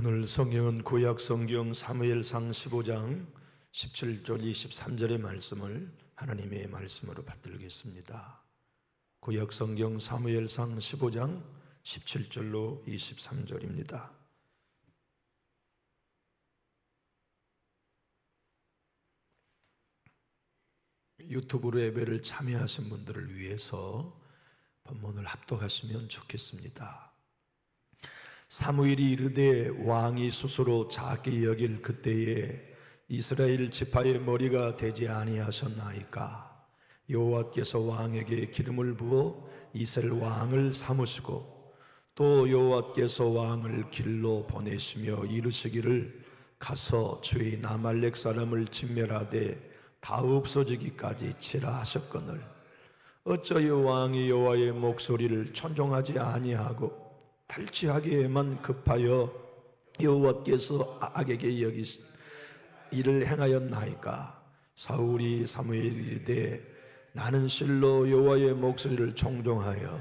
오늘 성경은 구약 성경 사무엘상 15장 17절 23절의 말씀을 하나님의 말씀으로 받들겠습니다. 구약 성경 사무엘상 15장 17절로 23절입니다. 유튜브로 예배를 참여하신 분들을 위해서 본문을 합독하시면 좋겠습니다. 사무엘이 이르되 왕이 스스로 작게 여길 그때에 이스라엘 지파의 머리가 되지 아니하셨나이까. 여호와께서 왕에게 기름을 부어 이스라엘 왕을 삼으시고 또 여호와께서 왕을 길로 보내시며 이르시기를 가서 주인 아말렉 사람을 진멸하되 다 없어지기까지 치라 하셨거늘 어쩌여 왕이 여호와의 목소리를 천종하지 아니하고 탈취하기에만 급하여 여호와께서 악에게 여기신 이를 행하였나이까. 사울이 사무엘이 이르되 나는 실로 여호와의 목소리를 청종하여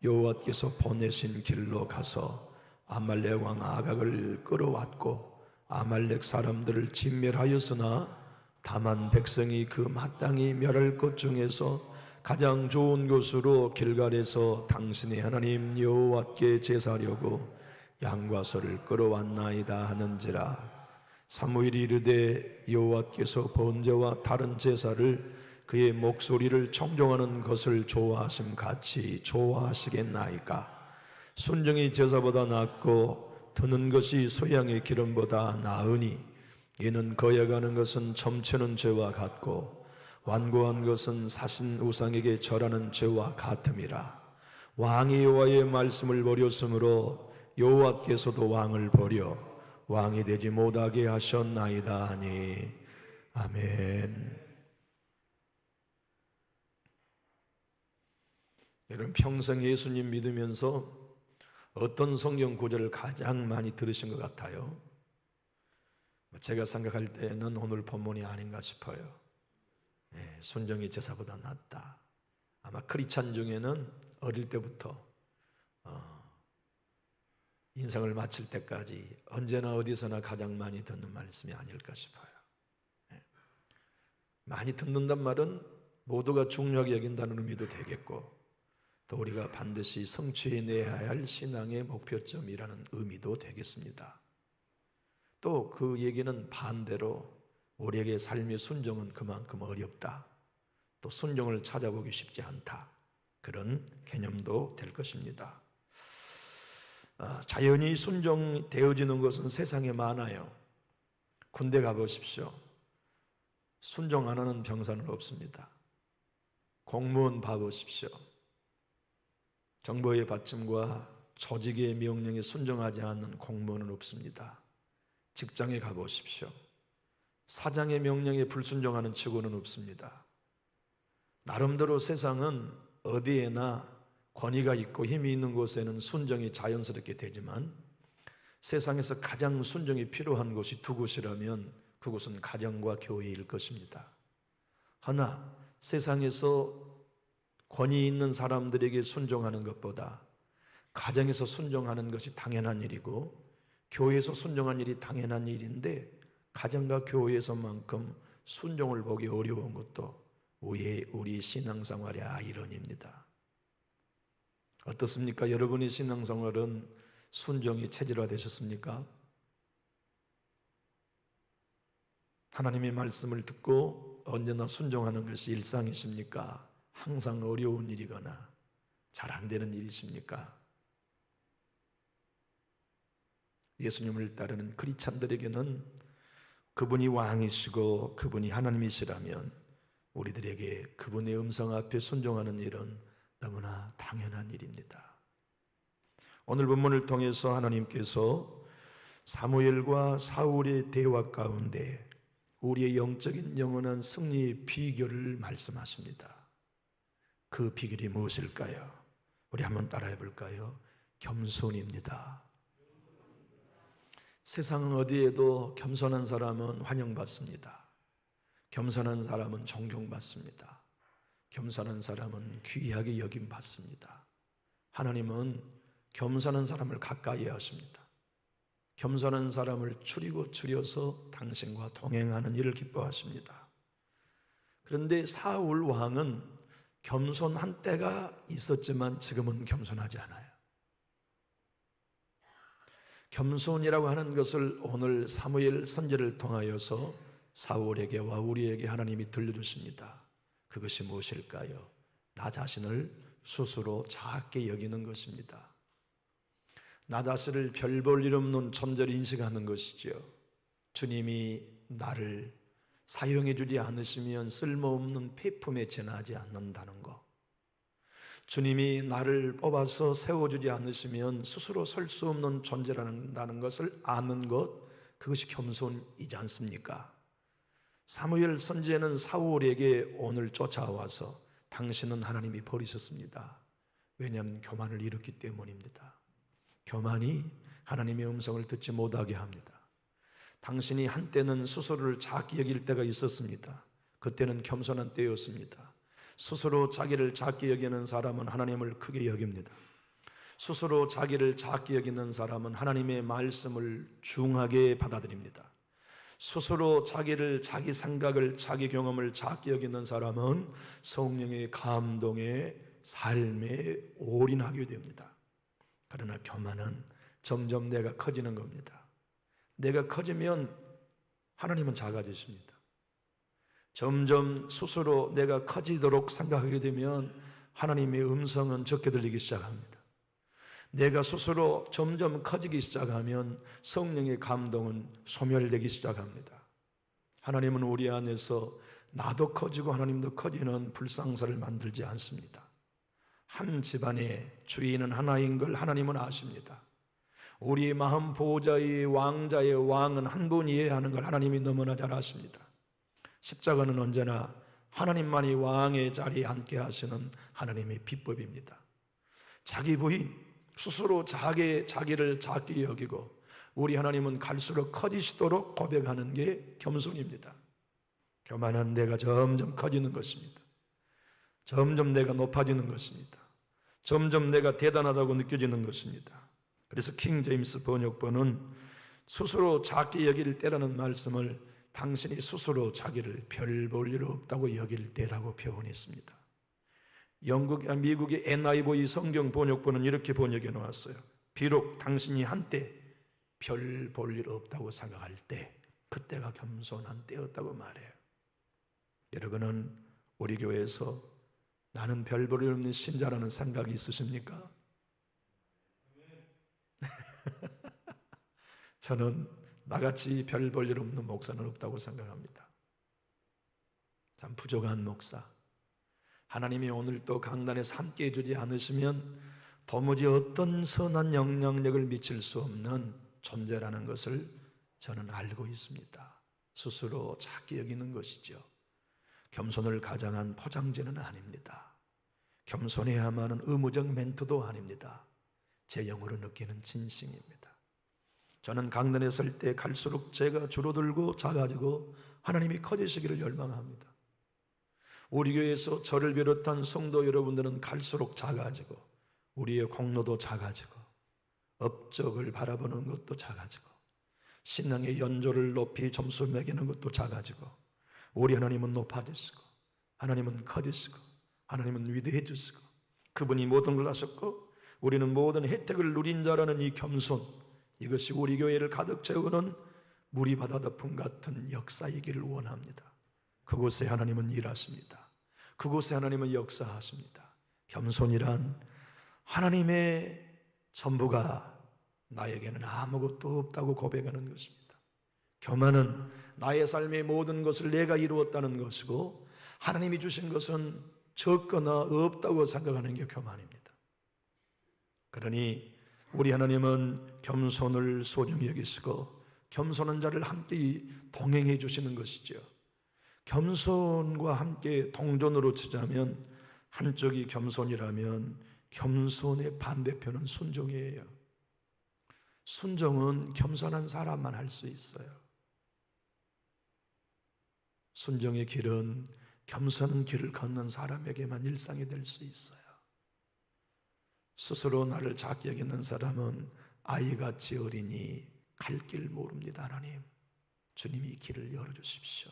여호와께서 보내신 길로 가서 아말렉 왕 아각을 끌어왔고 아말렉 사람들을 진멸하였으나 다만 백성이 그 마땅히 멸할 것 중에서 가장 좋은 곳으로 길갈에서 당신의 하나님 여호와께 제사하려고 양과 소를 끌어왔나이다 하는지라. 사무엘이 이르되 여호와께서 번제와 다른 제사를 그의 목소리를 청종하는 것을 좋아하심 같이 좋아하시겠나이까. 순종이 제사보다 낫고 드는 것이 소양의 기름보다 나으니 이는 거역하는 것은 점치는 죄와 같고 완고한 것은 사신 우상에게 절하는 죄와 같음이라. 왕이 여호와의 말씀을 버렸으므로 여호와께서도 왕을 버려 왕이 되지 못하게 하셨나이다 하니. 아멘. 여러분 평생 예수님 믿으면서 어떤 성경 구절을 가장 많이 들으신 것 같아요? 제가 생각할 때는 오늘 본문이 아닌가 싶어요. 순종이 제사보다 낫다. 아마 크리스찬 중에는 어릴 때부터 인생을 마칠 때까지 언제나 어디서나 가장 많이 듣는 말씀이 아닐까 싶어요. 많이 듣는단 말은 모두가 중요하게 여긴다는 의미도 되겠고 또 우리가 반드시 성취해내야 할 신앙의 목표점이라는 의미도 되겠습니다. 또 그 얘기는 반대로 우리에게 삶의 순종은 그만큼 어렵다, 또 순종을 찾아보기 쉽지 않다, 그런 개념도 될 것입니다. 자연히 순종되어지는 것은 세상에 많아요. 군대 가보십시오. 순종 안 하는 병사는 없습니다. 공무원 봐보십시오. 정부의 받침과 조직의 명령에 순종하지 않는 공무원은 없습니다. 직장에 가보십시오. 사장의 명령에 불순종하는 직원은 없습니다. 나름대로 세상은 어디에나 권위가 있고 힘이 있는 곳에는 순종이 자연스럽게 되지만 세상에서 가장 순종이 필요한 곳이 두 곳이라면 그곳은 가정과 교회일 것입니다. 하나, 세상에서 권위 있는 사람들에게 순종하는 것보다 가정에서 순종하는 것이 당연한 일이고 교회에서 순종하는 일이 당연한 일인데 가정과 교회에서만큼 순종을 보기 어려운 것도 우리 신앙생활의 아이러니입니다. 어떻습니까? 여러분의 신앙생활은 순종이 체질화되셨습니까? 하나님의 말씀을 듣고 언제나 순종하는 것이 일상이십니까? 항상 어려운 일이거나 잘 안 되는 일이십니까? 예수님을 따르는 크리스찬들에게는 그분이 왕이시고 그분이 하나님이시라면 우리들에게 그분의 음성 앞에 순종하는 일은 너무나 당연한 일입니다. 오늘 본문을 통해서 하나님께서 사무엘과 사울의 대화 가운데 우리의 영적인 영원한 승리의 비결을 말씀하십니다. 그 비결이 무엇일까요? 우리 한번 따라해 볼까요? 겸손입니다. 세상 어디에도 겸손한 사람은 환영받습니다. 겸손한 사람은 존경받습니다. 겸손한 사람은 귀하게 여김받습니다. 하나님은 겸손한 사람을 가까이 하십니다. 겸손한 사람을 추려서 당신과 동행하는 일을 기뻐하십니다. 그런데 사울 왕은 겸손한 때가 있었지만 지금은 겸손하지 않아요. 겸손이라고 하는 것을 오늘 사무엘 선지를 통하여서 사울에게와 우리에게 하나님이 들려주십니다. 그것이 무엇일까요? 나 자신을 스스로 작게 여기는 것입니다. 나 자신을 별 볼 일 없는 존재로 인식하는 것이죠. 주님이 나를 사용해 주지 않으시면 쓸모없는 폐품에 지나지 않는다는 것, 주님이 나를 뽑아서 세워주지 않으시면 스스로 설 수 없는 존재라는 것을 아는 것, 그것이 겸손이지 않습니까? 사무엘 선지자는 사울에게 오늘 쫓아와서 당신은 하나님이 버리셨습니다. 왜냐하면 교만을 일으켰기 때문입니다. 교만이 하나님의 음성을 듣지 못하게 합니다. 당신이 한때는 스스로를 작게 여길 때가 있었습니다. 그때는 겸손한 때였습니다. 스스로 자기를 작게 여기는 사람은 하나님을 크게 여깁니다. 스스로 자기를 작게 여기는 사람은 하나님의 말씀을 중하게 받아들입니다. 스스로 자기를, 자기 생각을, 자기 경험을 작게 여기는 사람은 성령의 감동에 삶에 올인하게 됩니다. 그러나 교만은 점점 내가 커지는 겁니다. 내가 커지면 하나님은 작아지십니다. 점점 스스로 내가 커지도록 생각하게 되면 하나님의 음성은 적게 들리기 시작합니다. 내가 스스로 점점 커지기 시작하면 성령의 감동은 소멸되기 시작합니다. 하나님은 우리 안에서 나도 커지고 하나님도 커지는 불상사를 만들지 않습니다. 한 집안의 주인은 하나인 걸 하나님은 아십니다. 우리 마음 보호자의 왕자의 왕은 한 분이어야 하는 걸 하나님이 너무나 잘 아십니다. 십자가는 언제나 하나님만이 왕의 자리에 앉게 하시는 하나님의 비법입니다. 자기 부인 스스로 자기를 작게 여기고 우리 하나님은 갈수록 커지시도록 고백하는 게 겸손입니다. 교만한 내가 점점 커지는 것입니다. 점점 내가 높아지는 것입니다. 점점 내가 대단하다고 느껴지는 것입니다. 그래서 킹 제임스 번역본은 스스로 작게 여길 때라는 말씀을 당신이 스스로 자기를 별 볼 일 없다고 여길 때라고 표현했습니다. 미국의 NIV 성경 번역본은 이렇게 번역해 놓았어요. 비록 당신이 한때 별 볼 일 없다고 생각할 때, 그때가 겸손한 때였다고 말해요. 여러분은 우리 교회에서 나는 별 볼 일 없는 신자라는 생각이 있으십니까? 저는 나같이 별 볼 일 없는 목사는 없다고 생각합니다. 참 부족한 목사. 하나님이 오늘 또 강단에서 함께 해주지 않으시면 도무지 어떤 선한 영향력을 미칠 수 없는 존재라는 것을 저는 알고 있습니다. 스스로 작게 여기는 것이죠. 겸손을 가장한 포장지는 아닙니다. 겸손해야만은 의무적 멘트도 아닙니다. 제 영으로 느끼는 진심입니다. 저는 강단에 설 때 갈수록 제가 줄어들고 작아지고 하나님이 커지시기를 열망합니다. 우리 교회에서 저를 비롯한 성도 여러분들은 갈수록 작아지고 우리의 공로도 작아지고 업적을 바라보는 것도 작아지고 신앙의 연조를 높이 점수 매기는 것도 작아지고 우리 하나님은 높아지시고 하나님은 커지시고 하나님은 위대해지시고 그분이 모든 걸 하셨고 우리는 모든 혜택을 누린 자라는 이 겸손, 이것이 우리 교회를 가득 채우는 물이 바다 덮음 같은 역사이기를 원합니다. 그곳에 하나님은 일하십니다. 그곳에 하나님은 역사하십니다. 겸손이란 하나님의 전부가 나에게는 아무것도 없다고 고백하는 것입니다. 교만은 나의 삶의 모든 것을 내가 이루었다는 것이고 하나님이 주신 것은 적거나 없다고 생각하는 게 교만입니다. 그러니 우리 하나님은 겸손을 소중히 여기시고 겸손한 자를 함께 동행해 주시는 것이죠. 겸손과 함께 동전으로 치자면 한쪽이 겸손이라면 겸손의 반대표는 순종이에요. 순종은 겸손한 사람만 할 수 있어요. 순종의 길은 겸손한 길을 걷는 사람에게만 일상이 될 수 있어요. 스스로 나를 작게 여기는 사람은 아이같이 어리니 갈 길 모릅니다. 하나님, 주님이 길을 열어주십시오.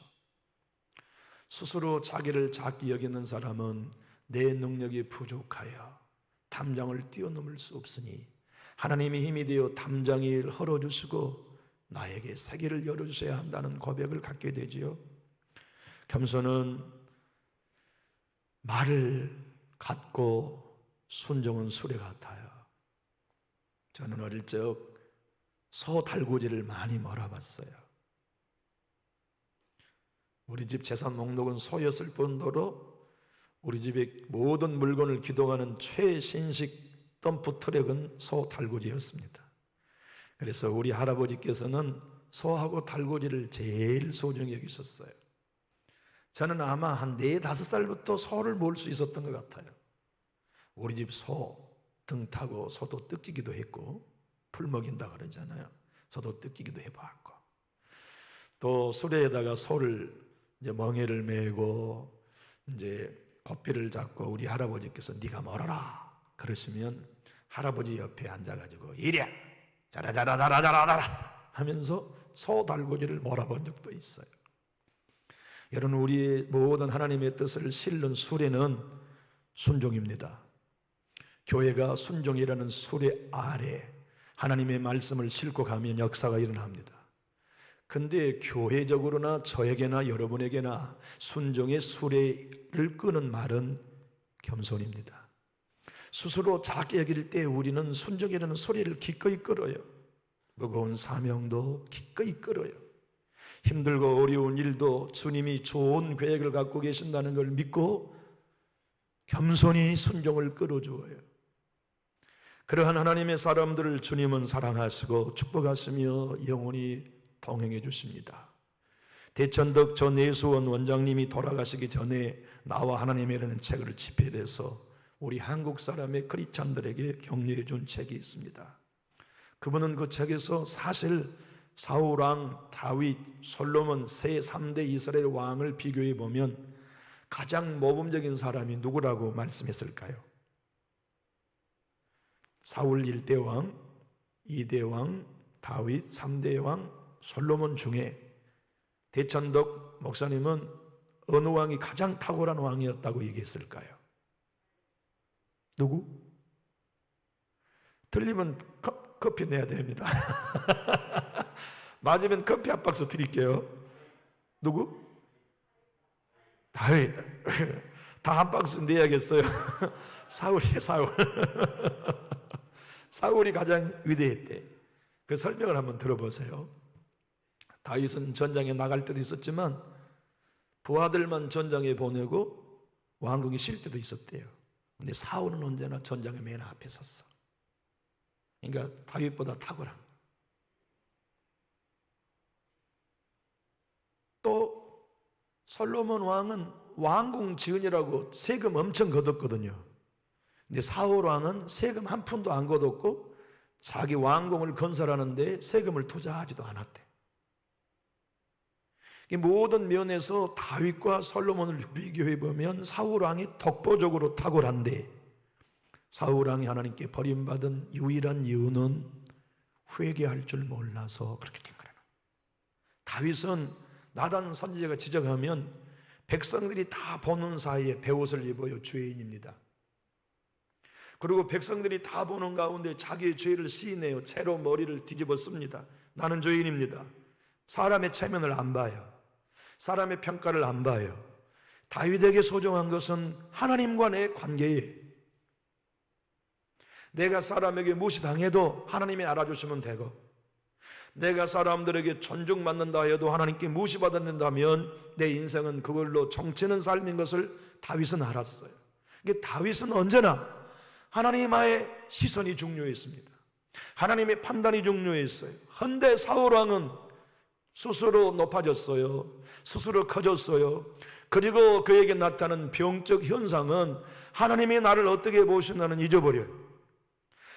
스스로 자기를 작게 여기는 사람은 내 능력이 부족하여 담장을 뛰어넘을 수 없으니 하나님의 힘이 되어 담장이 헐어주시고 나에게 세계를 열어주셔야 한다는 고백을 갖게 되지요. 겸손은 말을 갖고 순종은 수레 같아요. 저는 어릴 적 소 달구지를 많이 몰아봤어요. 우리 집 재산 목록은 소였을 뿐더러 우리 집의 모든 물건을 기동하는 최신식 덤프 트럭은 소 달구지였습니다. 그래서 우리 할아버지께서는 소하고 달구지를 제일 소중히 여기셨어요. 저는 아마 한 4, 5살부터 소를 몰 수 있었던 것 같아요. 우리 집 소 등 타고 소도 뜯기기도 했고, 풀 먹인다 그러잖아요. 소도 뜯기기도 해봤고, 또 수레에다가 소를 이제 멍에를 메고 이제 고삐를 잡고 우리 할아버지께서 네가 멀어라 그러시면 할아버지 옆에 앉아가지고 이랴 자라자라자라자라자라 하면서 소 달구지를 몰아본 적도 있어요. 여러분, 우리의 모든 하나님의 뜻을 실는 수레는 순종입니다. 교회가 순종이라는 수레 아래 하나님의 말씀을 싣고 가면 역사가 일어납니다. 근데 교회적으로나 저에게나 여러분에게나 순종의 수레를 끄는 말은 겸손입니다. 스스로 작게 여길 때 우리는 순종이라는 소리를 기꺼이 끌어요. 무거운 사명도 기꺼이 끌어요. 힘들고 어려운 일도 주님이 좋은 계획을 갖고 계신다는 걸 믿고 겸손히 순종을 끌어주어요. 그러한 하나님의 사람들을 주님은 사랑하시고 축복하시며 영원히 동행해 주십니다. 대천덕 전 예수원 원장님이 돌아가시기 전에 나와 하나님이라는 책을 집필해서 우리 한국 사람의 크리스찬들에게 격려해 준 책이 있습니다. 그분은 그 책에서 사실 사울왕, 다윗, 솔로몬 세 3대 이스라엘 왕을 비교해 보면 가장 모범적인 사람이 누구라고 말씀했을까요? 사울 1대 왕, 2대 왕, 다윗 3대 왕, 솔로몬 중에 대천덕 목사님은 어느 왕이 가장 탁월한 왕이었다고 얘기했을까요? 누구? 틀리면 커피 내야 됩니다. 맞으면 커피 한 박스 드릴게요. 누구? 다윗. 다 한 박스 내야겠어요. 사울이에요, 사울. 사울이 가장 위대했대. 그 설명을 한번 들어보세요. 다윗은 전장에 나갈 때도 있었지만 부하들만 전장에 보내고 왕궁에 쉴 때도 있었대요. 근데 사울은 언제나 전장의 맨 앞에 섰어. 그러니까 다윗보다 탁월한. 또 솔로몬 왕은 왕궁 지으려고 세금 엄청 걷었거든요. 근데 사울 왕은 세금 한 푼도 안 걷었고 자기 왕궁을 건설하는데 세금을 투자하지도 않았대. 모든 면에서 다윗과 솔로몬을 비교해 보면 사울 왕이 독보적으로 탁월한데 사울 왕이 하나님께 버림받은 유일한 이유는 회개할 줄 몰라서 그렇게 된 거예요. 다윗은 나단 선지자가 지적하면 백성들이 다 보는 사이에 베옷을 입어요. 죄인입니다. 그리고 백성들이 다 보는 가운데 자기의 죄를 시인해요. 채로 머리를 뒤집어 씁니다. 나는 죄인입니다. 사람의 체면을 안 봐요. 사람의 평가를 안 봐요. 다윗에게 소중한 것은 하나님과 내 관계예요. 내가 사람에게 무시당해도 하나님이 알아주시면 되고, 내가 사람들에게 존중받는다 해도 하나님께 무시받는다면 내 인생은 그걸로 정치는 삶인 것을 다윗은 알았어요. 다윗은 언제나 하나님의 시선이 중요했습니다. 하나님의 판단이 중요했어요. 헌데 사울왕은 스스로 높아졌어요. 스스로 커졌어요. 그리고 그에게 나타난 병적 현상은 하나님이 나를 어떻게 보시나는 잊어버려요.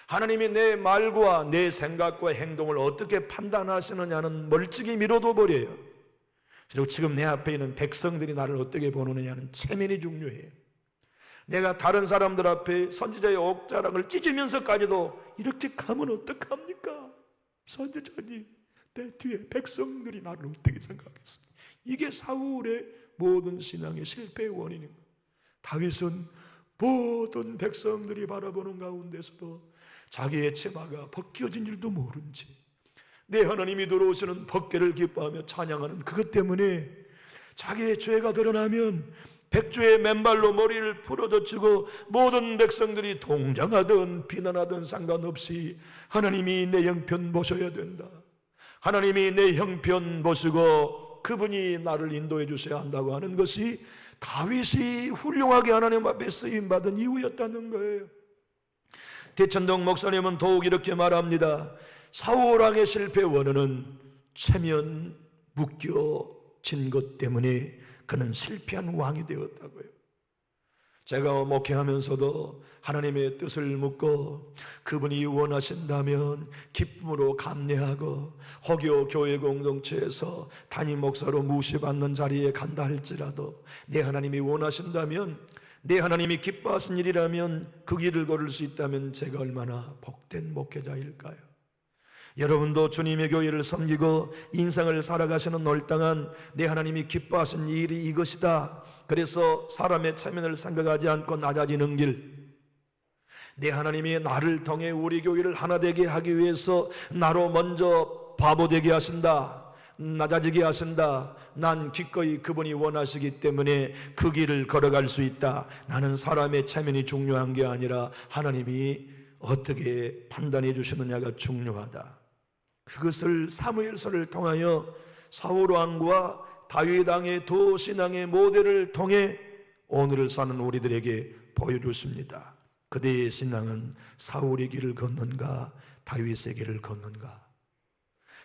하나님이 내 말과 내 생각과 행동을 어떻게 판단하시느냐는 멀찍이 미뤄둬 버려요. 그리고 지금 내 앞에 있는 백성들이 나를 어떻게 보느냐는 체면이 중요해요. 내가 다른 사람들 앞에 선지자의 옥자락을 찢으면서까지도 이렇게 가면 어떡합니까? 선지자님, 내 뒤에 백성들이 나를 어떻게 생각하겠습니까? 이게 사울의 모든 신앙의 실패의 원인입니다. 다윗은 모든 백성들이 바라보는 가운데서도 자기의 치마가 벗겨진 일도 모른지 내 하나님이 들어오시는 법궤를 기뻐하며 찬양하는 그것 때문에 자기의 죄가 드러나면 백주의 맨발로 머리를 부러져치고 모든 백성들이 동정하든 비난하든 상관없이 하나님이 내 형편 보셔야 된다, 하나님이 내 형편 보시고 그분이 나를 인도해 주셔야 한다고 하는 것이 다윗이 훌륭하게 하나님 앞에 쓰임받은 이유였다는 거예요. 대천동 목사님은 더욱 이렇게 말합니다. 사울왕의 실패 원인은 체면 묶여진 것 때문에 그는 실패한 왕이 되었다고요. 제가 목회하면서도 하나님의 뜻을 묻고 그분이 원하신다면 기쁨으로 감내하고 혹여 교회 공동체에서 담임 목사로 무시받는 자리에 간다 할지라도 내 하나님이 원하신다면, 내 하나님이 기뻐하신 일이라면 그 길을 걸을 수 있다면 제가 얼마나 복된 목회자일까요? 여러분도 주님의 교회를 섬기고 인생을 살아가시는 올당한 내 하나님이 기뻐하신 일이 이것이다, 그래서 사람의 체면을 생각하지 않고 낮아지는 길, 내 하나님이 나를 통해 우리 교회를 하나 되게 하기 위해서 나로 먼저 바보 되게 하신다, 낮아지게 하신다, 난 기꺼이 그분이 원하시기 때문에 그 길을 걸어갈 수 있다. 나는 사람의 체면이 중요한 게 아니라 하나님이 어떻게 판단해 주시느냐가 중요하다. 그것을 사무엘서를 통하여 사울 왕과 다윗 왕의 두 신앙의 모델을 통해 오늘을 사는 우리들에게 보여주십니다. 그대의 신앙은 사울의 길을 걷는가 다윗의 길을 걷는가?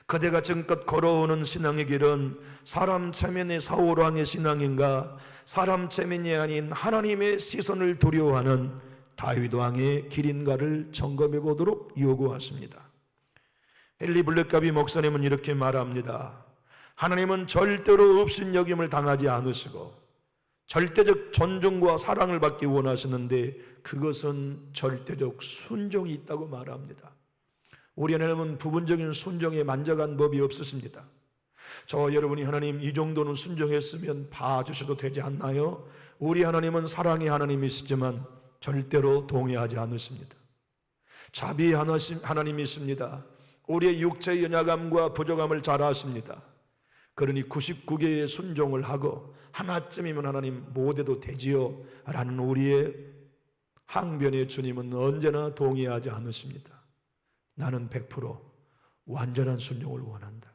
그대가 지금껏 걸어오는 신앙의 길은 사람 체면의 사울 왕의 신앙인가, 사람 체면이 아닌 하나님의 시선을 두려워하는 다윗 왕의 길인가를 점검해 보도록 요구하십니다. 헨리 블랙가비 목사님은 이렇게 말합니다. 하나님은 절대로 업신여김을 당하지 않으시고 절대적 존중과 사랑을 받기 원하시는데 그것은 절대적 순종이 있다고 말합니다. 우리 하나님은 부분적인 순종에 만족한 법이 없으십니다. 저와 여러분이 하나님 이 정도는 순종했으면 봐주셔도 되지 않나요? 우리 하나님은 사랑의 하나님이시지만 절대로 동의하지 않으십니다. 자비의 하나님이십니다. 우리의 육체의 연약함과 부족함을 잘 아십니다. 그러니 99개의 순종을 하고 하나쯤이면 하나님 못해도 되지요 라는 우리의 항변의 주님은 언제나 동의하지 않으십니다. 나는 100% 완전한 순종을 원한다.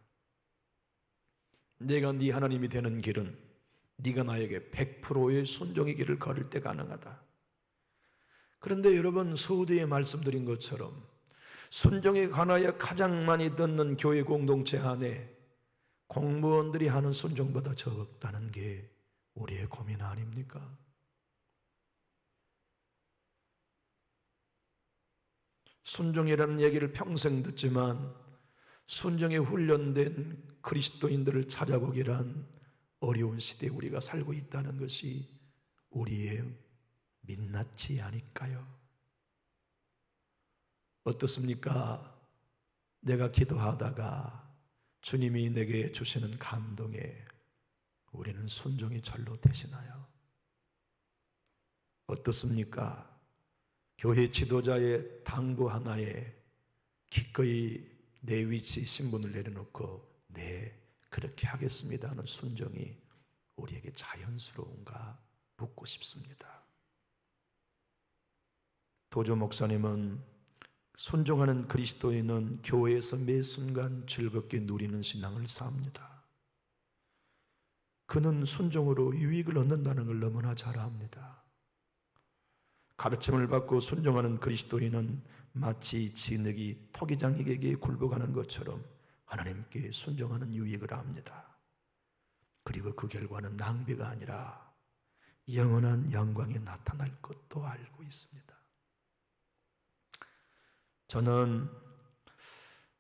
내가 네 하나님이 되는 길은 네가 나에게 100%의 순종의 길을 걸을 때 가능하다. 그런데 여러분, 서두에 말씀드린 것처럼 순종에 관하여 가장 많이 듣는 교회 공동체 안에 공무원들이 하는 순종보다 적다는 게 우리의 고민 아닙니까? 순종이라는 얘기를 평생 듣지만 순종에 훈련된 그리스도인들을 찾아보기란 어려운 시대에 우리가 살고 있다는 것이 우리의 민낯이 아닐까요? 어떻습니까? 내가 기도하다가 주님이 내게 주시는 감동에 우리는 순종이 절로 되시나요? 어떻습니까? 교회 지도자의 당부 하나에 기꺼이 내 위치 신분을 내려놓고 네, 그렇게 하겠습니다 하는 순종이 우리에게 자연스러운가 묻고 싶습니다. 도조 목사님은 순종하는 그리스도인은 교회에서 매 순간 즐겁게 누리는 신앙을 삽니다. 그는 순종으로 유익을 얻는다는 걸 너무나 잘 압니다. 가르침을 받고 순종하는 그리스도인은 마치 진흙이 토기장에게 굴복하는 것처럼 하나님께 순종하는 유익을 압니다. 그리고 그 결과는 낭비가 아니라 영원한 영광이 나타날 것도 알고 있습니다. 저는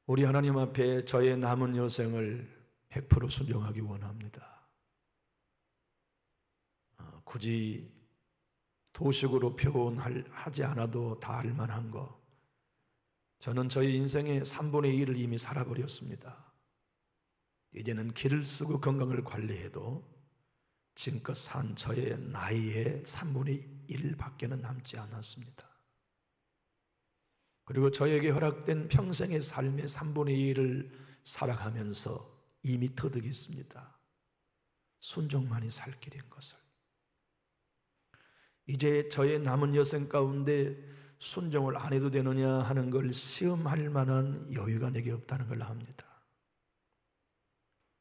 우리 하나님 앞에 저의 남은 여생을 100% 순종하기 원합니다. 굳이 도식으로 표현하지 않아도 다 알만한 거, 저는 저의 인생의 3분의 1을 이미 살아버렸습니다. 이제는 길을 쓰고 건강을 관리해도 지금껏 산 저의 나이의 3분의 1밖에는 남지 않았습니다. 그리고 저에게 허락된 평생의 삶의 3분의 1을 살아가면서 이미 터득했습니다. 순종만이 살 길인 것을. 이제 저의 남은 여생 가운데 순종을 안 해도 되느냐 하는 걸 시험할 만한 여유가 내게 없다는 걸 압니다.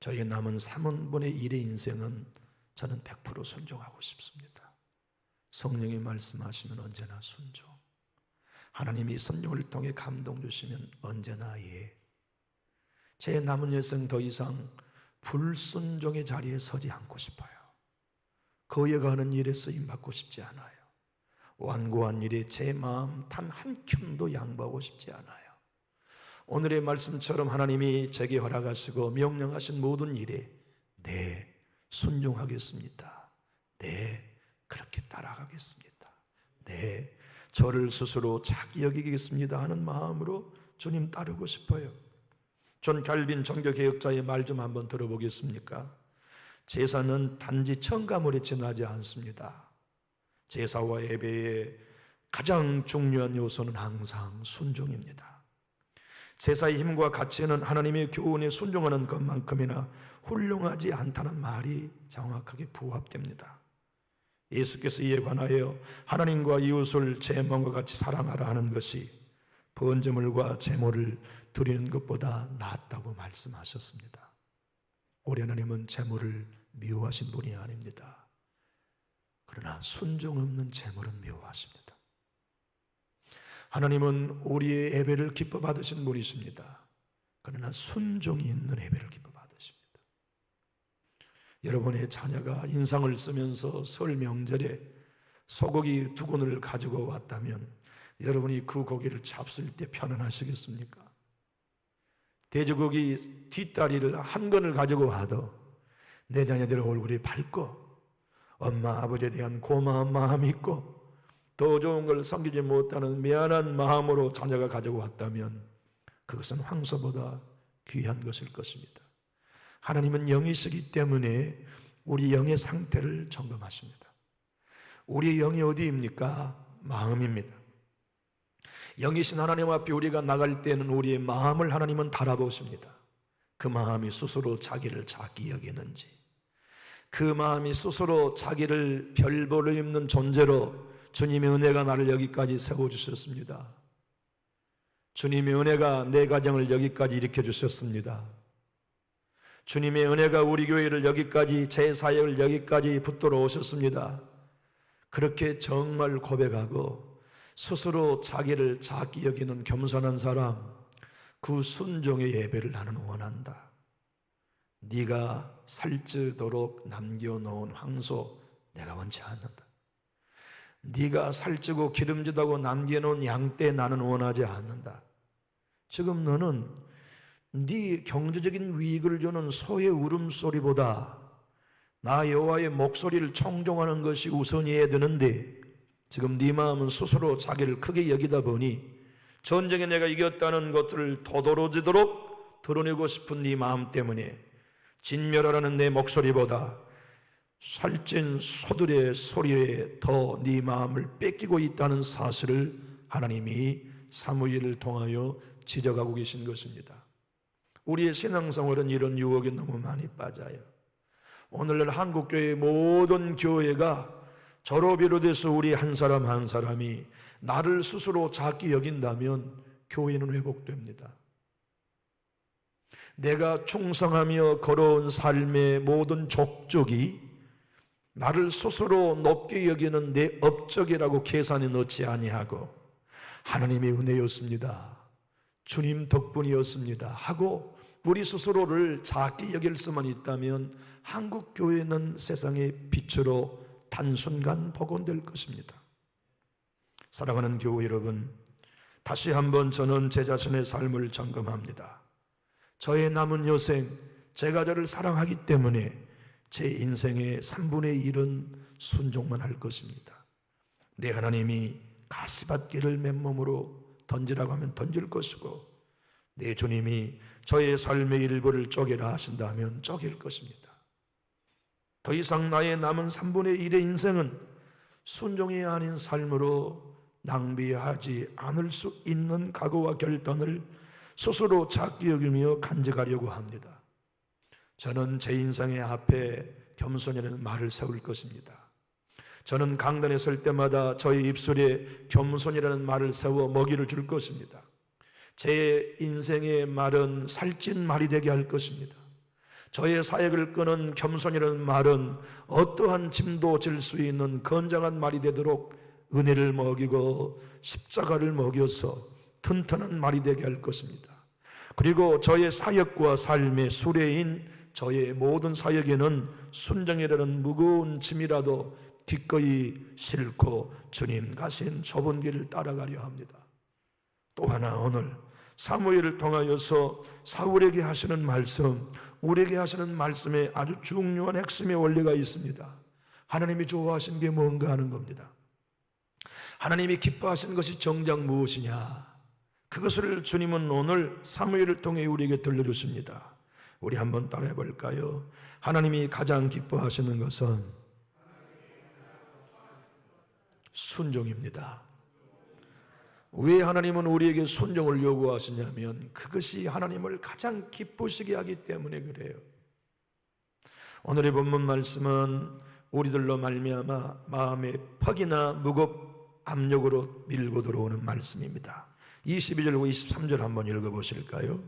저의 남은 3분의 1의 인생은 저는 100% 순종하고 싶습니다. 성령이 말씀하시면 언제나 순종, 하나님이 성령을 통해 감동 주시면 언제나 예. 제 남은 여생 더 이상 불순종의 자리에 서지 않고 싶어요. 거여가는 일에 쓰임받고 싶지 않아요. 완고한 일에 제 마음 단 한 켠도 양보하고 싶지 않아요. 오늘의 말씀처럼 하나님이 제게 허락하시고 명령하신 모든 일에 네, 순종하겠습니다. 네, 그렇게 따라가겠습니다. 네, 저를 스스로 자기 여기겠습니다 하는 마음으로 주님 따르고 싶어요. 존 칼빈 종교개혁자의 말 좀 한번 들어보겠습니까? 제사는 단지 첨가물에 지나지 않습니다. 제사와 예배의 가장 중요한 요소는 항상 순종입니다. 제사의 힘과 가치는 하나님의 교훈에 순종하는 것만큼이나 훌륭하지 않다는 말이 정확하게 부합됩니다. 예수께서 이에 관하여 하나님과 이웃을 제 몸과 같이 사랑하라 하는 것이 번제물과 제물을 드리는 것보다 낫다고 말씀하셨습니다. 우리 하나님은 제물을 미워하신 분이 아닙니다. 그러나 순종 없는 제물은 미워하십니다. 하나님은 우리의 예배를 기뻐 받으신 분이십니다. 그러나 순종이 있는 예배를 기뻐 받으십니다. 여러분의 자녀가 인상을 쓰면서 설 명절에 소고기 2근을 가지고 왔다면 여러분이 그 고기를 잡술 때 편안하시겠습니까? 돼지고기 뒷다리를 1근을 가지고 와도 내 자녀들 얼굴이 밝고 엄마 아버지에 대한 고마운 마음이 있고 더 좋은 걸 섬기지 못하는 미안한 마음으로 자녀가 가지고 왔다면 그것은 황소보다 귀한 것일 것입니다. 하나님은 영이시기 때문에 우리 영의 상태를 점검하십니다. 우리의 영이 어디입니까? 마음입니다. 영이신 하나님 앞에 우리가 나갈 때는 우리의 마음을 하나님은 달아보십니다. 그 마음이 스스로 자기를 작게 여기는지, 그 마음이 스스로 자기를 별볼을 입는 존재로 주님의 은혜가 나를 여기까지 세워주셨습니다. 주님의 은혜가 내 가정을 여기까지 일으켜주셨습니다. 주님의 은혜가 우리 교회를 여기까지, 제 사역을 여기까지 붙들어 오셨습니다. 그렇게 정말 고백하고 스스로 자기를 작게 여기는 겸손한 사람, 그 순종의 예배를 나는 원한다. 네가 살찌도록 남겨놓은 황소 내가 원치 않는다. 네가 살찌고 기름지다고 남겨놓은 양떼 나는 원하지 않는다. 지금 너는 네 경제적인 위익을 주는 소의 울음소리보다 나 여호와의 목소리를 청종하는 것이 우선이어야 되는데 지금 네 마음은 스스로 자기를 크게 여기다 보니 전쟁에 내가 이겼다는 것들을 도드러지도록 드러내고 싶은 네 마음 때문에 진멸하라는 내 목소리보다 살찐 소들의 소리에 더 네 마음을 뺏기고 있다는 사실을 하나님이 사무엘을 통하여 지적하고 계신 것입니다. 우리의 신앙생활은 이런 유혹에 너무 많이 빠져요. 오늘날 한국교회의 모든 교회가 저로 비롯해서 우리 한 사람 한 사람이 나를 스스로 작게 여긴다면 교회는 회복됩니다. 내가 충성하며 걸어온 삶의 모든 족적이 나를 스스로 높게 여기는 내 업적이라고 계산에 넣지 아니하고 하나님의 은혜였습니다, 주님 덕분이었습니다 하고 우리 스스로를 작게 여길 수만 있다면 한국교회는 세상의 빛으로 단순간 복원될 것입니다. 사랑하는 교회 여러분, 다시 한번 저는 제 자신의 삶을 점검합니다. 저의 남은 여생, 제가 저를 사랑하기 때문에 제 인생의 3분의 1은 순종만 할 것입니다. 내 하나님이 가시밭길을 맨몸으로 던지라고 하면 던질 것이고, 내 주님이 저의 삶의 일부를 쪼개라 하신다면 쪼갤 것입니다. 더 이상 나의 남은 3분의 1의 인생은 순종이 아닌 삶으로 낭비하지 않을 수 있는 각오와 결단을 스스로 작게 여기며 간직하려고 합니다. 저는 제 인생의 앞에 겸손이라는 말을 세울 것입니다. 저는 강단에 설 때마다 저의 입술에 겸손이라는 말을 세워 먹이를 줄 것입니다. 제 인생의 말은 살찐 말이 되게 할 것입니다. 저의 사역을 끄는 겸손이라는 말은 어떠한 짐도 질 수 있는 건장한 말이 되도록 은혜를 먹이고 십자가를 먹여서 튼튼한 말이 되게 할 것입니다. 그리고 저의 사역과 삶의 수레인 저의 모든 사역에는 순종이라는 무거운 짐이라도 기꺼이 싣고 주님 가신 좁은 길을 따라가려 합니다. 또 하나, 오늘 사무엘을 통하여서 사울에게 하시는 말씀, 우리에게 하시는 말씀에 아주 중요한 핵심의 원리가 있습니다. 하나님이 좋아하시는 게 뭔가 하는 겁니다. 하나님이 기뻐하시는 것이 정작 무엇이냐, 그것을 주님은 오늘 사무엘을 통해 우리에게 들려주십니다. 우리 한번 따라해 볼까요? 하나님이 가장 기뻐하시는 것은 순종입니다. 왜 하나님은 우리에게 순종을 요구하시냐면 그것이 하나님을 가장 기쁘시게 하기 때문에 그래요. 오늘의 본문 말씀은 우리들로 말미암아 마음의 퍽이나 압력으로 밀고 들어오는 말씀입니다. 22절과 23절 한번 읽어보실까요?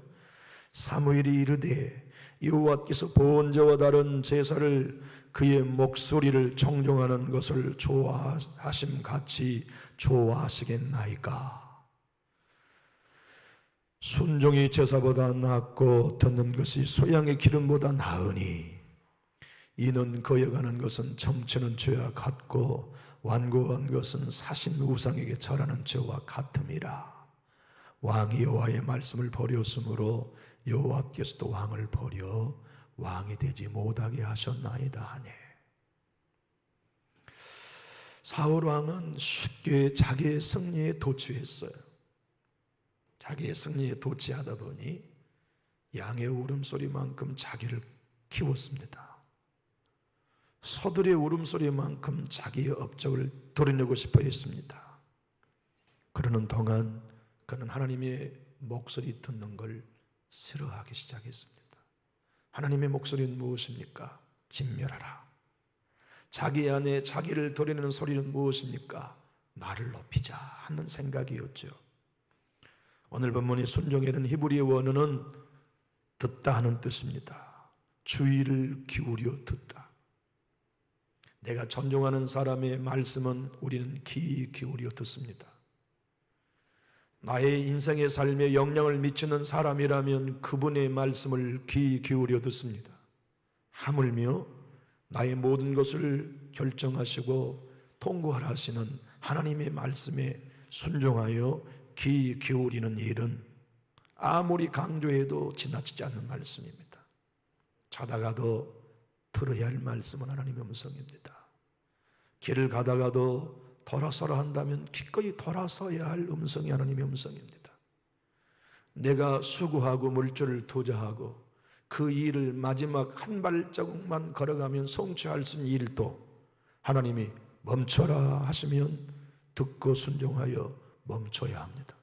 사무엘이 이르되 여호와께서 번제와 다른 제사를 그의 목소리를 청종하는 것을 좋아하심 같이 좋아하시겠나이까. 순종이 제사보다 낫고 듣는 것이 소양의 기름보다 나으니 이는 거여가는 것은 청치는 죄와 같고 완고한 것은 사신 우상에게 절하는 죄와 같음이라. 왕이 여호와의 말씀을 버렸으므로 여호와께서도 왕을 버려 왕이 되지 못하게 하셨나이다 하네. 사울 왕은 쉽게 자기의 승리에 도취했어요. 자기의 승리에 도취하다 보니 양의 울음소리만큼 자기를 키웠습니다. 소들의 울음소리만큼 자기의 업적을 드러내고 싶어 했습니다. 그러는 동안 그는 하나님의 목소리 듣는 걸 싫어하기 시작했습니다. 하나님의 목소리는 무엇입니까? 진멸하라. 자기 안에 자기를 드러내는 소리는 무엇입니까? 나를 높이자 하는 생각이었죠. 오늘 본문의 순종에는 히브리어 원어는 듣다 하는 뜻입니다. 주의를 기울여 듣다. 내가 존중하는 사람의 말씀은 우리는 귀 기울여 듣습니다. 나의 인생의 삶에 영향을 미치는 사람이라면 그분의 말씀을 귀 기울여 듣습니다. 하물며 나의 모든 것을 결정하시고 통고하라 하시는 하나님의 말씀에 순종하여 귀 기울이는 일은 아무리 강조해도 지나치지 않는 말씀입니다. 자다가도 들어야 할 말씀은 하나님의 음성입니다. 길을 가다가도 돌아서라 한다면 기꺼이 돌아서야 할 음성이 하나님의 음성입니다. 내가 수고하고 물질을 투자하고 그 일을 마지막 한 발자국만 걸어가면 성취할 수 있는 일도 하나님이 멈춰라 하시면 듣고 순종하여 멈춰야 합니다.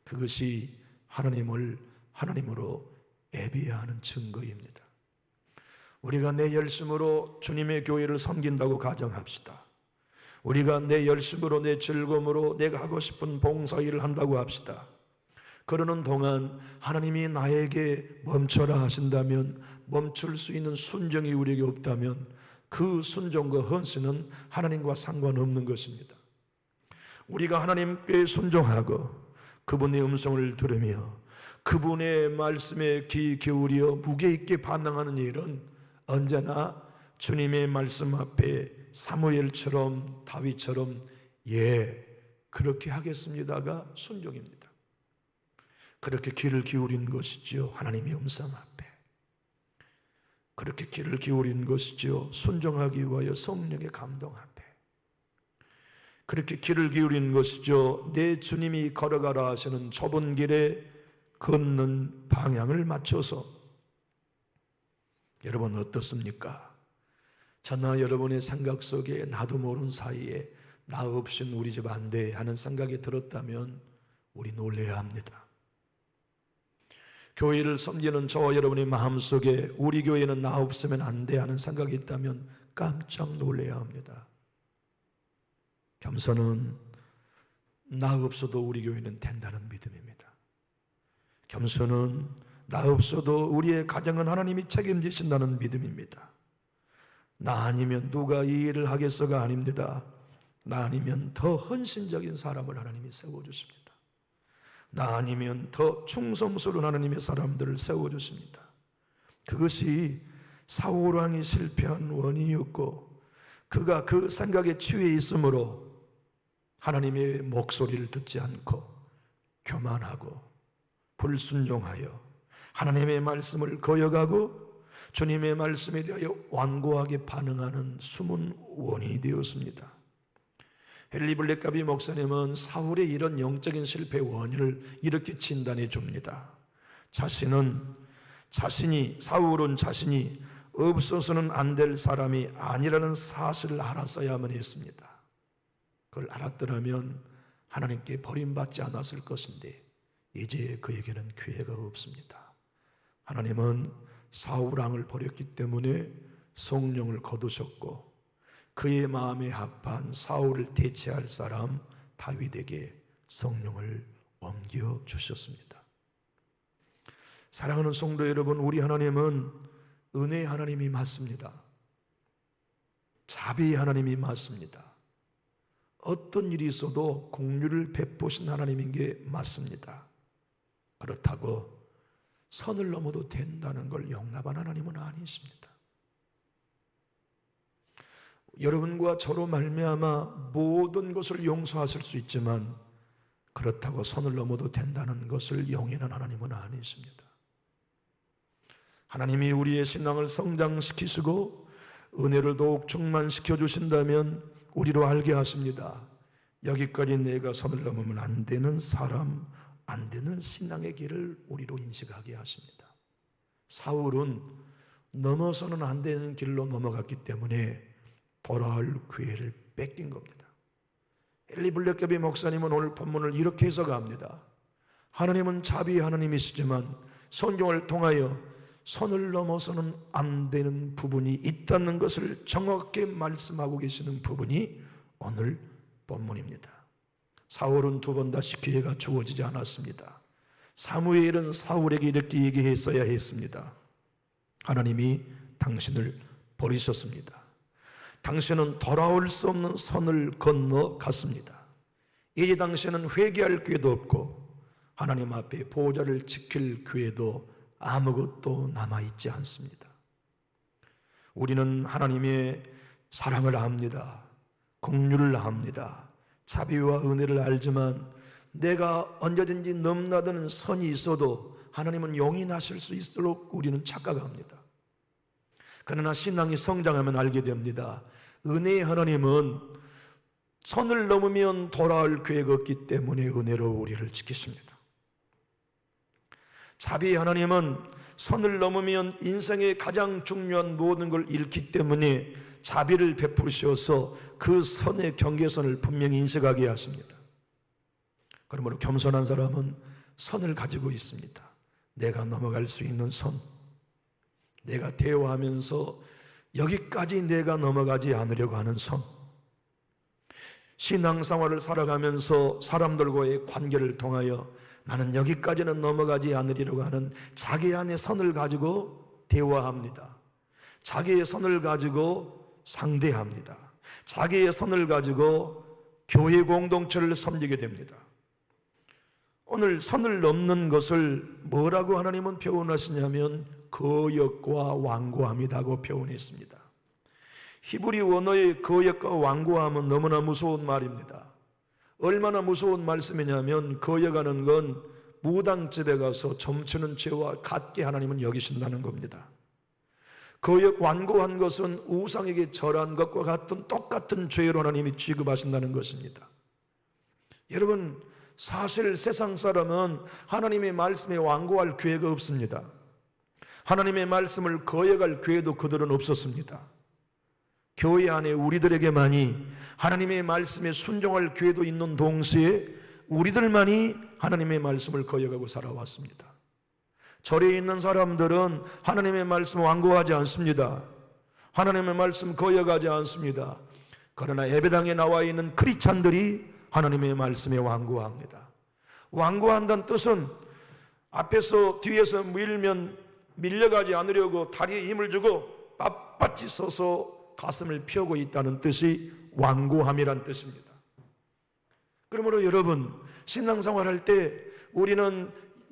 그것이 하나님을 하나님으로 예배하는 증거입니다. 우리가 내 열심으로 주님의 교회를 섬긴다고 가정합시다. 우리가 내 열심으로 내 즐거움으로 내가 하고 싶은 봉사일을 한다고 합시다. 그러는 동안 하나님이 나에게 멈춰라 하신다면 멈출 수 있는 순종이 우리에게 없다면 그 순종과 헌신은 하나님과 상관없는 것입니다. 우리가 하나님께 순종하고 그분의 음성을 들으며 그분의 말씀에 귀 기울여 무게 있게 반응하는 일은 언제나 주님의 말씀 앞에 사무엘처럼 다윗처럼 그렇게 하겠습니다가 순종입니다. 그렇게 귀를 기울인 것이지요. 하나님의 음성 앞에 그렇게 귀를 기울인 것이지요. 순종하기 위하여 성령의 감동 앞에 그렇게 길을 기울이는 것이죠. 내 주님이 걸어가라 하시는 좁은 길에 걷는 방향을 맞춰서. 여러분 어떻습니까? 저나 여러분의 생각 속에 나도 모르는 사이에 나 없인 우리 집 안 돼 하는 생각이 들었다면 우리 놀라야 합니다. 교회를 섬기는 저와 여러분의 마음속에 우리 교회는 나 없으면 안 돼 하는 생각이 있다면 깜짝 놀라야 합니다. 겸손은 나 없어도 우리 교회는 된다는 믿음입니다. 겸손은 나 없어도 우리의 가정은 하나님이 책임지신다는 믿음입니다. 나 아니면 누가 이 일을 하겠어가 아닙니다. 나 아니면 더 헌신적인 사람을 하나님이 세워주십니다. 나 아니면 더 충성스러운 하나님의 사람들을 세워주십니다. 그것이 사울왕이 실패한 원인이었고 그가 그 생각에 취해 있으므로 하나님의 목소리를 듣지 않고 교만하고 불순종하여 하나님의 말씀을 거역하고 주님의 말씀에 대하여 완고하게 반응하는 숨은 원인이 되었습니다. 헨리 블랙가비 목사님은 사울의 이런 영적인 실패의 원인을 이렇게 진단해 줍니다. 사울은 자신이 없어서는 안 될 사람이 아니라는 사실을 알았어야만 했습니다. 그걸 알았더라면 하나님께 버림받지 않았을 것인데 이제 그에게는 기회가 없습니다. 하나님은 사울왕을 버렸기 때문에 성령을 거두셨고 그의 마음에 합한 사울을 대체할 사람 다윗에게 성령을 옮겨주셨습니다. 사랑하는 성도 여러분, 우리 하나님은 은혜의 하나님이 맞습니다. 자비의 하나님이 맞습니다. 어떤 일이 있어도 긍휼을 베푸신 하나님인 게 맞습니다. 그렇다고 선을 넘어도 된다는 걸 용납한 하나님은 아니십니다. 여러분과 저로 말미암아 모든 것을 용서하실 수 있지만 그렇다고 선을 넘어도 된다는 것을 용인한 하나님은 아니십니다. 하나님이 우리의 신앙을 성장시키시고 은혜를 더욱 충만시켜 주신다면 우리로 알게 하십니다. 여기까지 내가 선을 넘으면 안 되는 사람, 안 되는 신앙의 길을 우리로 인식하게 하십니다. 사울은 넘어서는 안 되는 길로 넘어갔기 때문에 돌아올 기회를 뺏긴 겁니다. 헨리 블랙가비 목사님은 오늘 본문을 이렇게 해석합니다. 하나님은 자비의 하나님이시지만 성경을 통하여 선을 넘어서는 안 되는 부분이 있다는 것을 정확하게 말씀하고 계시는 부분이 오늘 본문입니다. 사울은 두 번 다시 기회가 주어지지 않았습니다. 사무엘은 사울에게 이렇게 얘기했어야 했습니다. 하나님이 당신을 버리셨습니다. 당신은 돌아올 수 없는 선을 건너갔습니다. 이제 당신은 회개할 기회도 없고 하나님 앞에 보호자를 지킬 기회도 아무것도 남아있지 않습니다. 우리는 하나님의 사랑을 압니다. 긍휼을 압니다. 자비와 은혜를 알지만 내가 언제든지 넘나드는 선이 있어도 하나님은 용인하실 수 있도록 우리는 착각합니다. 그러나 신앙이 성장하면 알게 됩니다. 은혜의 하나님은 선을 넘으면 돌아올 기회가 없기 때문에 은혜로 우리를 지키십니다. 자비의 하나님은 선을 넘으면 인생의 가장 중요한 모든 걸 잃기 때문에 자비를 베푸셔서 그 선의 경계선을 분명히 인식하게 하십니다. 그러므로 겸손한 사람은 선을 가지고 있습니다. 내가 넘어갈 수 있는 선, 내가 대화하면서 여기까지 내가 넘어가지 않으려고 하는 선, 신앙생활을 살아가면서 사람들과의 관계를 통하여 나는 여기까지는 넘어가지 않으려고 하는 자기 안의 선을 가지고 대화합니다. 자기의 선을 가지고 상대합니다. 자기의 선을 가지고 교회 공동체를 섬기게 됩니다. 오늘 선을 넘는 것을 뭐라고 하나님은 표현하시냐면 거역과 완고함이라고 표현했습니다. 히브리 원어의 거역과 완고함은 너무나 무서운 말입니다. 얼마나 무서운 말씀이냐면 거역하는 건 무당집에 가서 점치는 죄와 같게 하나님은 여기신다는 겁니다. 거역 완고한 것은 우상에게 절한 것과 같은 똑같은 죄로 하나님이 취급하신다는 것입니다. 여러분, 사실 세상 사람은 하나님의 말씀에 완고할 기회가 없습니다. 하나님의 말씀을 거역할 기회도 그들은 없었습니다. 교회 안에 우리들에게만이 하나님의 말씀에 순종할 기회도 있는 동시에 우리들만이 하나님의 말씀을 거역하고 살아왔습니다. 절에 있는 사람들은 하나님의 말씀 완고하지 않습니다. 하나님의 말씀 거역하지 않습니다. 그러나 예배당에 나와 있는 크리스찬들이 하나님의 말씀에 완고합니다. 완고한다는 뜻은 앞에서 뒤에서 밀려가지 않으려고 다리에 힘을 주고 빳빳이 서서 가슴을 펴고 있다는 뜻이 완고함이란 뜻입니다. 그러므로 여러분, 신앙생활 할 때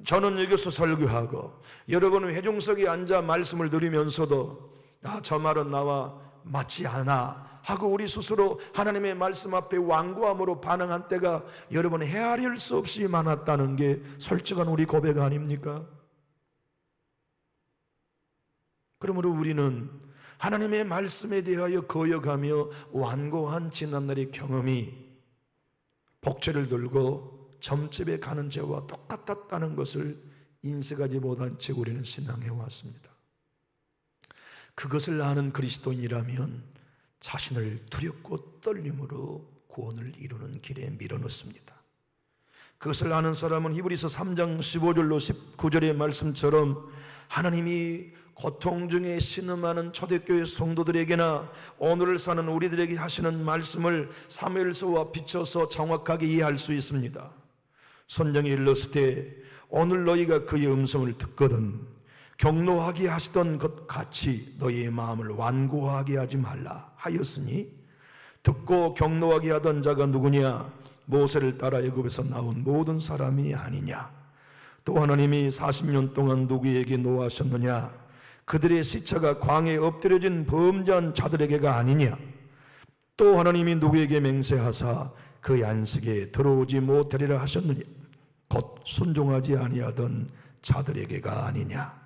저는 여기서 설교하고 여러분은 회중석에 앉아 말씀을 들으면서도 저 말은 나와 맞지 않아 하고 우리 스스로 하나님의 말씀 앞에 완고함으로 반응한 때가 여러분 헤아릴 수 없이 많았다는 게 솔직한 우리 고백 아닙니까? 그러므로 우리는 하나님의 말씀에 대하여 거역하며 완고한 지난날의 경험이 복채를 들고 점집에 가는 죄와 똑같았다는 것을 인식하지 못한 채 우리는 신앙해 왔습니다. 그것을 아는 그리스도인이라면 자신을 두렵고 떨림으로 구원을 이루는 길에 밀어넣습니다. 그것을 아는 사람은 히브리서 3장 15절로 19절의 말씀처럼 하나님이 고통 중에 신음하는 초대교회 성도들에게나 오늘을 사는 우리들에게 하시는 말씀을 사무엘서와 비춰서 정확하게 이해할 수 있습니다. 선정이 일렀을 오늘 너희가 그의 음성을 듣거든 경노하게 하시던 것 같이 너희의 마음을 완고하게 하지 말라 하였으니 듣고 경노하게 하던 자가 누구냐? 모세를 따라 애굽에서 나온 모든 사람이 아니냐? 또 하나님이 40년 동안 누구에게 노하셨느냐? 그들의 시체가 광야에 엎드려진 범죄한 자들에게가 아니냐? 또 하나님이 누구에게 맹세하사 그 안식에 들어오지 못하리라 하셨느냐? 곧 순종하지 아니하던 자들에게가 아니냐?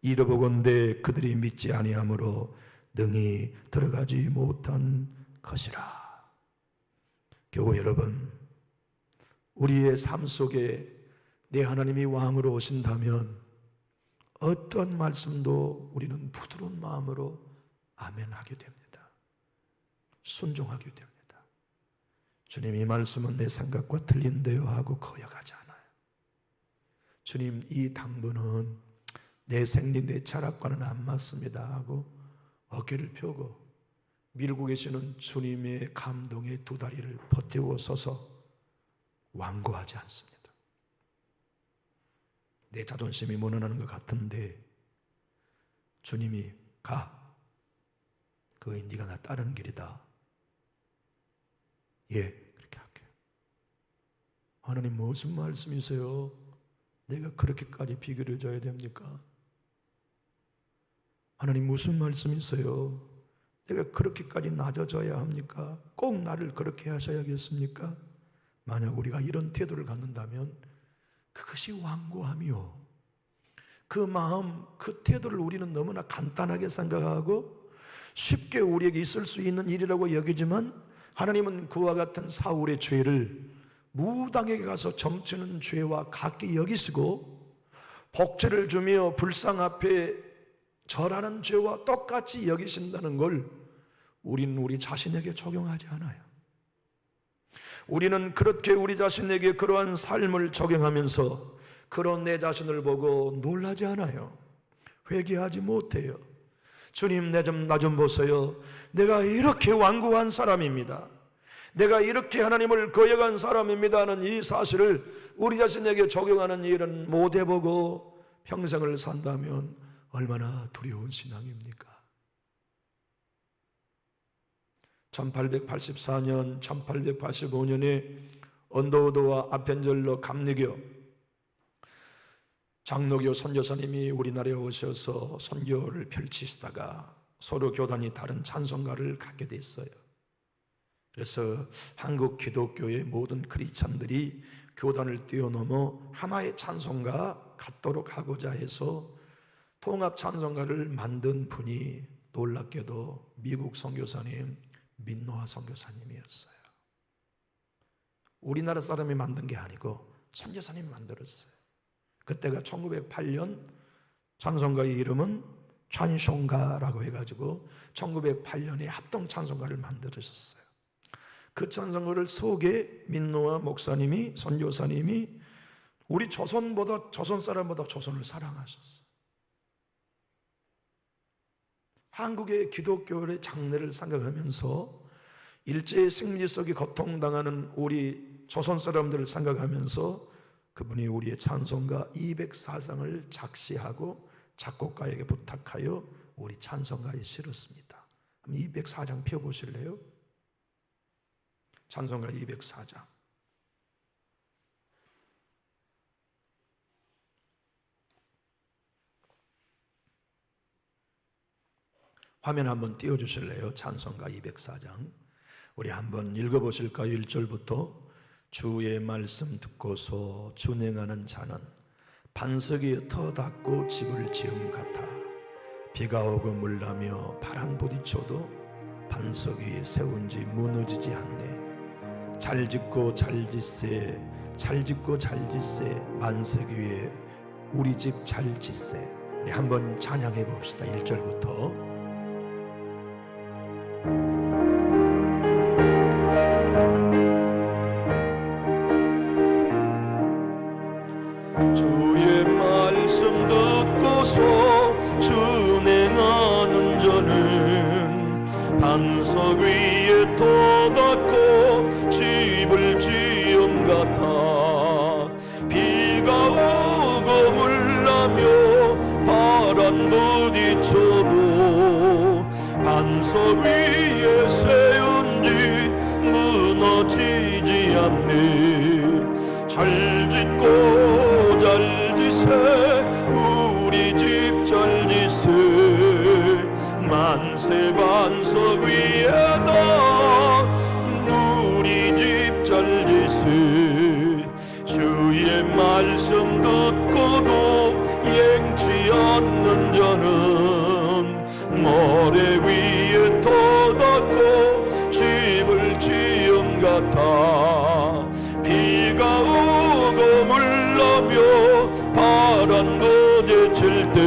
이르보건대 그들이 믿지 아니하므로 능히 들어가지 못한 것이라. 교우 여러분, 우리의 삶 속에 내 하나님이 왕으로 오신다면 어떤 말씀도 우리는 부드러운 마음으로 아멘하게 됩니다. 순종하게 됩니다. 주님, 이 말씀은 내 생각과 틀린데요 하고 거역하지 않아요. 주님, 이 당부는 내 생리 내 철학과는 안 맞습니다 하고 어깨를 펴고 밀고 계시는 주님의 감동의 두 다리를 버티고 서서 완고하지 않습니다. 내 자존심이 무너나는 것 같은데 주님이 가, 그거 네가 나 따르는 길이다. 예, 그렇게 할게요. 하나님 무슨 말씀이세요? 내가 그렇게까지 비교를 줘야 됩니까? 하나님 무슨 말씀이세요? 내가 그렇게까지 낮아져야 합니까? 꼭 나를 그렇게 하셔야겠습니까? 만약 우리가 이런 태도를 갖는다면 그것이 완고함이요, 그 마음, 그 태도를 우리는 너무나 간단하게 생각하고 쉽게 우리에게 있을 수 있는 일이라고 여기지만 하나님은 그와 같은 사울의 죄를 무당에게 가서 점치는 죄와 같게 여기시고 복제를 주며 불상 앞에 절하는 죄와 똑같이 여기신다는 걸 우리는 우리 자신에게 적용하지 않아요. 우리는 그렇게 우리 자신에게 그러한 삶을 적용하면서 그런 내 자신을 보고 놀라지 않아요. 회개하지 못해요. 주님, 나 좀 보세요. 내가 이렇게 완고한 사람입니다. 내가 이렇게 하나님을 거역한 사람입니다 하는 이 사실을 우리 자신에게 적용하는 일은 못 해보고 평생을 산다면 얼마나 두려운 신앙입니까? 1884년, 1885년에 언더우드와 아펜젤러 감리교 장로교 선교사님이 우리나라에 오셔서 선교를 펼치시다가 서로 교단이 다른 찬송가를 갖게 됐어요. 그래서 한국 기독교의 모든 크리스찬들이 교단을 뛰어넘어 하나의 찬송가 갖도록 하고자 해서 통합 찬송가를 만든 분이 놀랍게도 미국 선교사님 민노아 선교사님이었어요. 우리나라 사람이 만든 게 아니고 선교사님이 만들었어요. 그때가 1908년, 찬송가의 이름은 찬송가라고 해가지고 1908년에 합동 찬송가를 만들으셨어요. 그 찬송가를 속에 민노아 목사님이, 선교사님이 우리 조선 사람보다 조선을 사랑하셨어요. 한국의 기독교의 장래를 생각하면서 일제의 생리 속에 고통당하는 우리 조선 사람들을 생각하면서 그분이 우리의 찬송가 204장을 작시하고 작곡가에게 부탁하여 우리 찬송가에 실었습니다. 204장 펴보실래요? 찬송가 204장. 화면 한번 띄워주실래요? 찬송가 204장. 우리 한번 읽어보실까요? 1절부터. 주의 말씀 듣고서 준행하는 자는 반석 위에 터 닦고 집을 지음 같아. 비가 오고 물나며 바람 부딪혀도 반석 위에 세운 지 무너지지 않네. 잘 짓고 잘 짓세, 잘 짓고 잘 짓세, 만석 위에 우리 집 잘 짓세. 우리 한번 찬양해 봅시다. 1절부터. 주의 말씀 듣고서 준행하는 자는 반석 위에 터 닦고 집을 지음 같아. 비가 오고 물나며 바람 부딪혀도 반석 위에 세운 지 무너지지 않네. 잘 짓고 잘 짓세, 우리 집 잘 짓세. 만세 반석 위에다 우리 집 잘 짓세. 주의 말씀 듣고도 행치 않는 자는 모래 위에 터 닦고 집을 지음 같아. 비가 오고 물나며 바람 부딪힐 때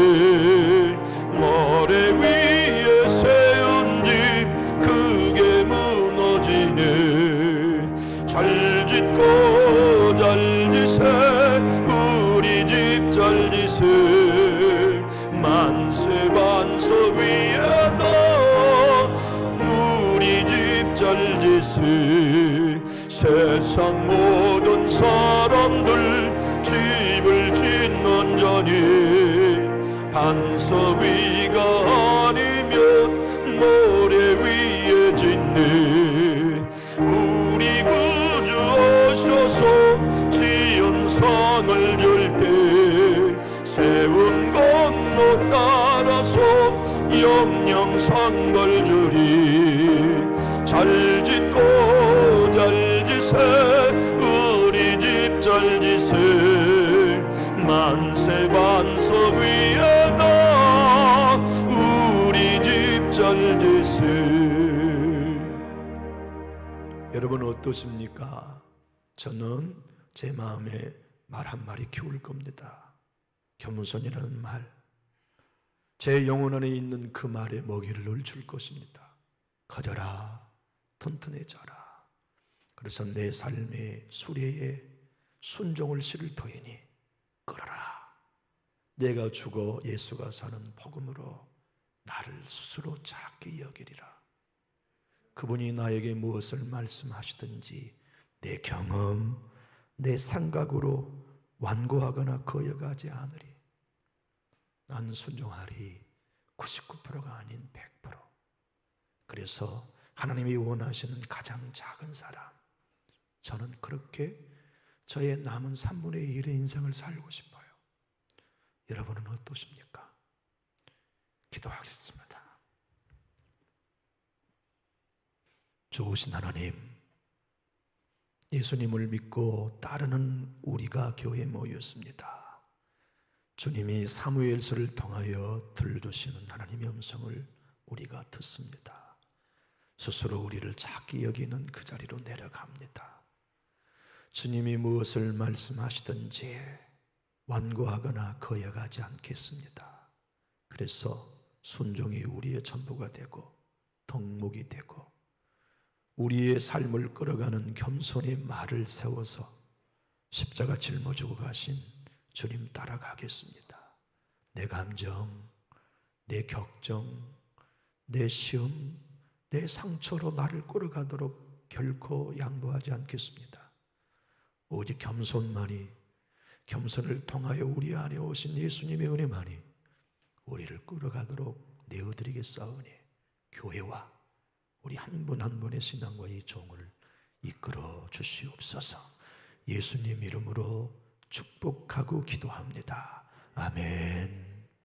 모래 위에 세운 집 크게 무너지네. 잘 짓고 잘 짓세, 우리 집 잘 짓세. 만세 반석 위에다 우리 집 잘 짓세. 세상 모든 사람들 집을 짓는 자니 반석 위가 아니면 모래 위에 짓네. 우리 구주 오셔서 지은 상을 줄 때 세운 공로 따라서 영영 상을 주리. 잘 짓고 잘 짓세, 우리 집 잘 짓세. 만세 반석 위에다 우리 집 잘 짓세. 여러분 어떠십니까? 저는 제 마음에 말 한마디 키울 겁니다. 겸손이라는 말, 제 영혼 안에 있는 그 말에 먹이를 늘 줄 것입니다. 커져라, 튼튼해져라. 그래서 내 삶의 수레에 순종을 실을 터이니 끌어라. 내가 죽어 예수가 사는 복음으로 나를 스스로 작게 여기리라. 그분이 나에게 무엇을 말씀하시든지 내 경험, 내 생각으로 완고하거나 거역하지 않으리. 난 순종하리. 99%가 아닌 100%. 그래서 하나님이 원하시는 가장 작은 사람, 저는 그렇게 저의 남은 3분의 1의 인생을 살고 싶어요. 여러분은 어떠십니까? 기도하겠습니다. 좋으신 하나님, 예수님을 믿고 따르는 우리가 교회에 모였습니다. 주님이 사무엘서를 통하여 들려주시는 하나님의 음성을 우리가 듣습니다. 스스로 우리를 작게 여기는 그 자리로 내려갑니다. 주님이 무엇을 말씀하시든지 완고하거나 거역하지 않겠습니다. 그래서 순종이 우리의 전부가 되고 덕목이 되고 우리의 삶을 끌어가는 겸손의 말을 세워서 십자가 짊어지고 가신 주님 따라가겠습니다. 내 감정, 내 격정, 내 시험, 내 상처로 나를 끌어가도록 결코 양보하지 않겠습니다. 오직 겸손만이, 겸손을 통하여 우리 안에 오신 예수님의 은혜만이 우리를 끌어가도록 내어드리겠사오니 교회와 우리 한 분 한 분의 신앙과 이 종을 이끌어 주시옵소서. 예수님 이름으로 축복하고 기도합니다. 아멘.